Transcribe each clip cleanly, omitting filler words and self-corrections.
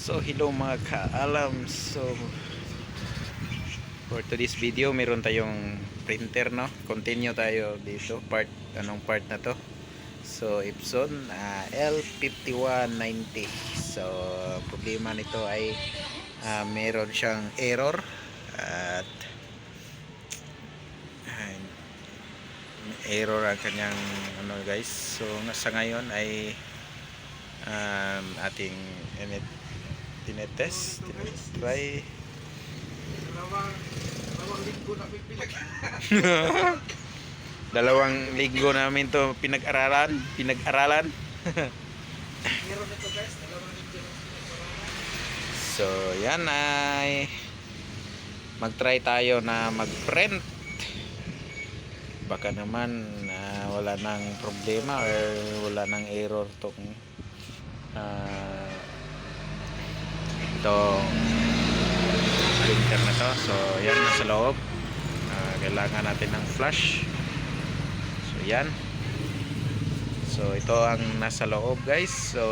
So hello mga kaalam. So for today's video meron tayong printer, no. Continue tayo dito, anong part na to. So Epson L5190. So problema nito ay meron siyang error at error ang kanyang guys. So sa ngayon ay ating tinetest, try. Dalawang linggo namin to pinag-aralan. So yan ay mag-try tayo na mag-print. Baka naman wala nang problema or wala nang error tong itong printer na to. So yan, nasa loob. Kailangan natin ng flash. So yan. So ito ang nasa loob guys. So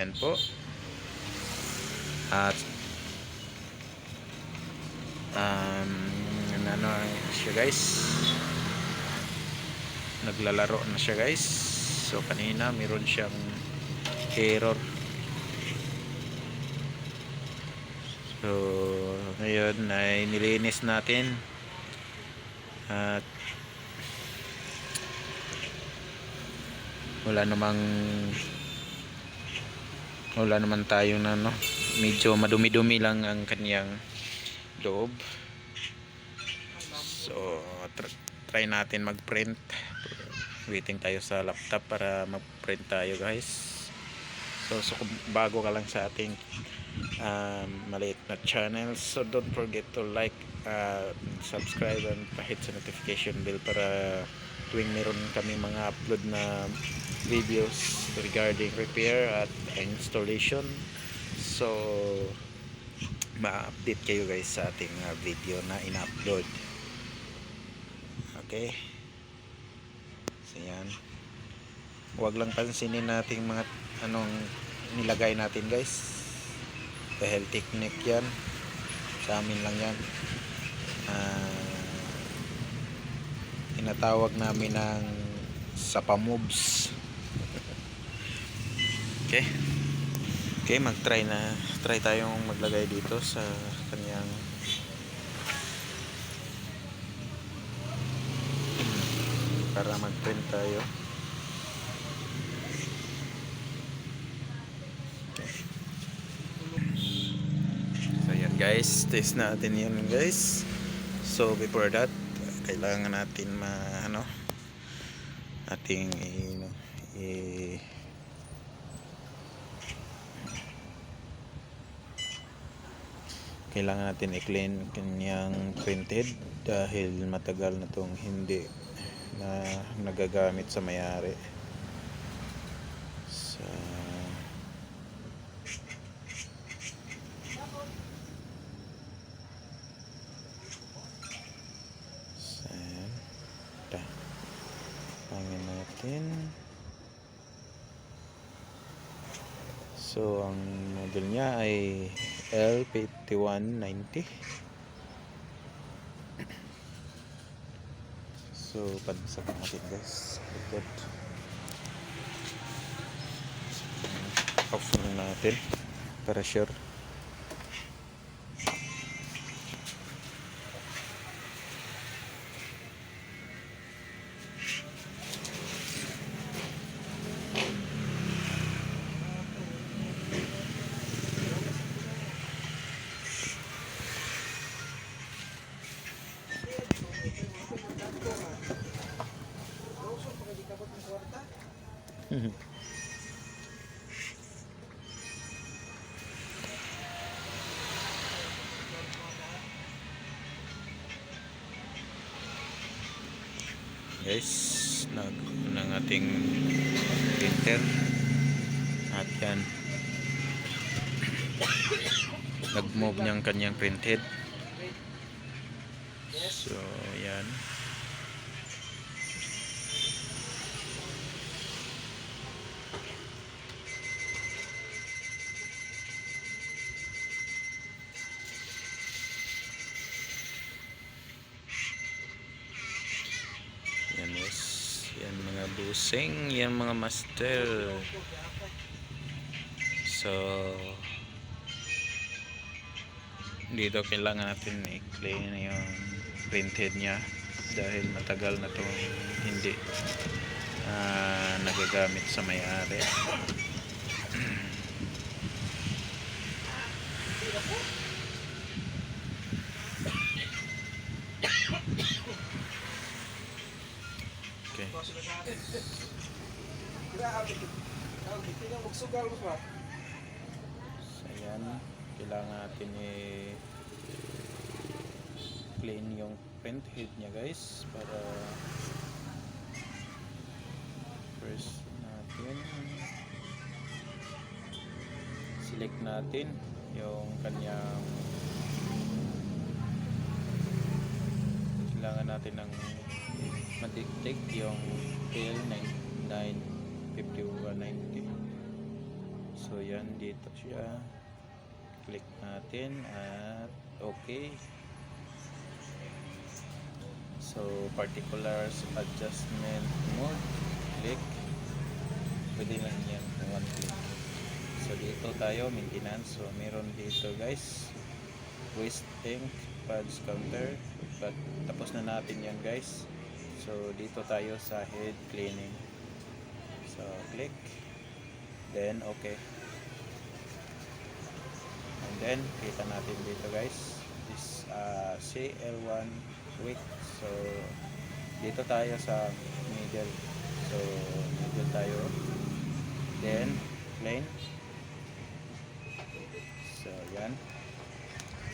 yan po. At ano siya guys, naglalaro na siya guys. So kanina meron siyang error. So ngayon ay nilinis natin at wala naman tayong medyo madumi-dumi lang ang kanyang loob. So try natin mag-print. Waiting tayo sa laptop para mag-print tayo guys. So kung bago ka lang sa ating maliit na channel, so don't forget to like, subscribe and pa-hit sa notification bell para tuwing meron kami mga upload na videos regarding repair at installation, so ma-update kayo guys sa ating video na in-upload. Okay, so yan, huwag lang pansinin natin mga anong nilagay natin guys, dahil technique yan, sa amin lang yan. Tinatawag namin ng sapa moves. Okay, try tayong maglagay dito sa kanyang para mag-print tayo. Okay. So yan guys, test natin yan guys. So before that, kailangan natin ating kailangan natin i-clean kanyang printed dahil matagal na tong hindi na nagagamit sa may-ari. So hangin natin. So ang model niya ay L5190. So pansak natin guys. Off na natin para sure. Guys, ng ating printer at yan, nag-move niyang kanyang printhead. So yan, lusing yan mga master. So dito kailangan natin i-clean yung printhead nya dahil matagal na to hindi nagagamit sa may-ari. Okay. So yan, kailangan natin clean yung print head nya guys, para first natin select natin yung kanyang, kailangan natin ng madiktik yung PL95190. So yan, dito siya, click natin at okay. So particulars adjustment mode, click, pwede lang yan, one click. So dito tayo maintenance. So meron dito guys, waste ink, pads counter, but tapos na natin yan guys. So dito tayo sa head cleaning. So click, then okay, and then kita natin dito guys, this CL1 quick. So dito tayo sa middle. So middle tayo, then plain. So yan,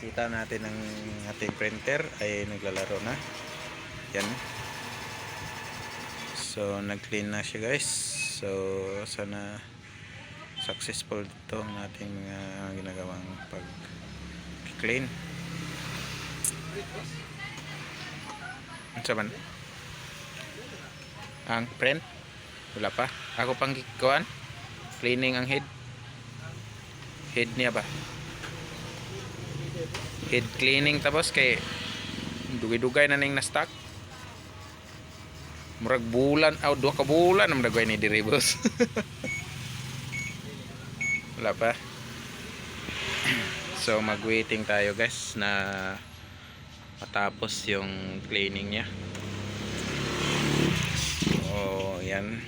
kita natin ang ating printer ay naglalaro na yan. So nag-clean na siya guys. So sana successful ito ang ating mga ginagawang pag-clean. Ano man ang print? Wala pa. Ako pang gikuan cleaning ang head niya ba, head cleaning, tapos kay dugay-dugay na ning na-stock. Murag bulan, duha ka bulan ang dagway ni diri boss. Wala pa. So mag-waiting tayo guys na matapos yung cleaning niya. So yan,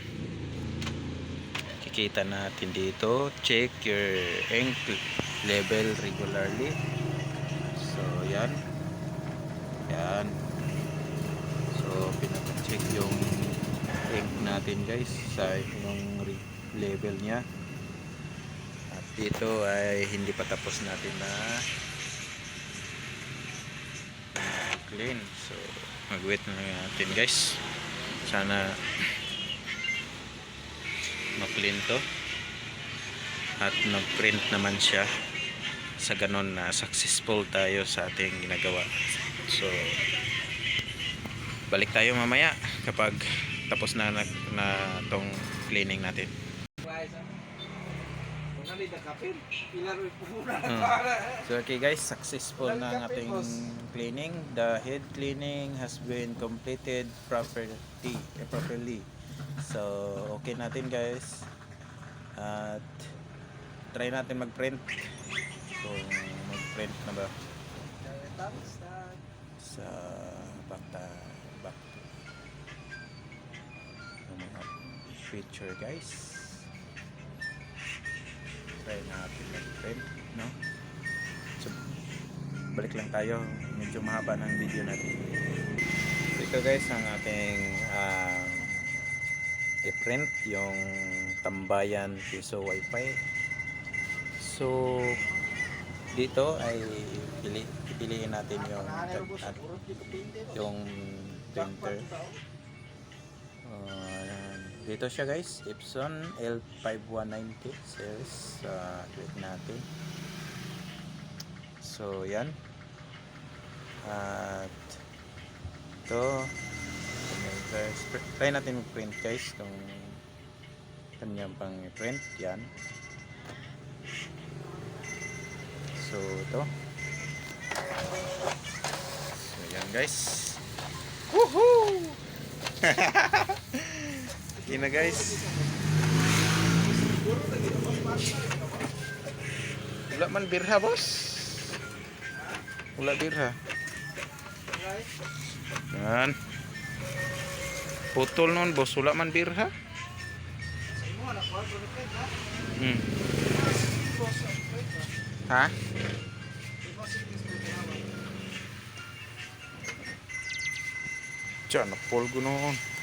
kikita natin dito, check your ink level regularly. So yan, so pinaka-check yung ink natin guys sa yung level nya. At dito ay hindi pa tapos natin na clean. So mag-wait na natin guys, sana ma-clean to at nag-print naman siya, sa ganon na successful tayo sa ating ginagawa. So balik tayo mamaya kapag tapos na tong cleaning natin. So okay guys, successful na ang ating cleaning. The head cleaning has been completed properly. So okay natin guys, at try natin mag-print kung mag-print na ba sa back to mga picture guys. Try natin mag-print, no? So balik lang tayo, medyo mahaba ng video natin. So ito guys ang ating i-print yung Tambayan Piso Wi-Fi. So dito ay pipiliin natin yung printer. Dito siya guys, Epson L5190 series. Click natin. So yan, at ito, try natin mag-print guys kung kanyang pang print. Yan, so ito, so yan guys. Woohoo! Yun na guys. Wala man birha boss. Wala birha. Yan. Putol nun boss. Wala man birha. Hmm. Ha? Diyan, napolgo nun.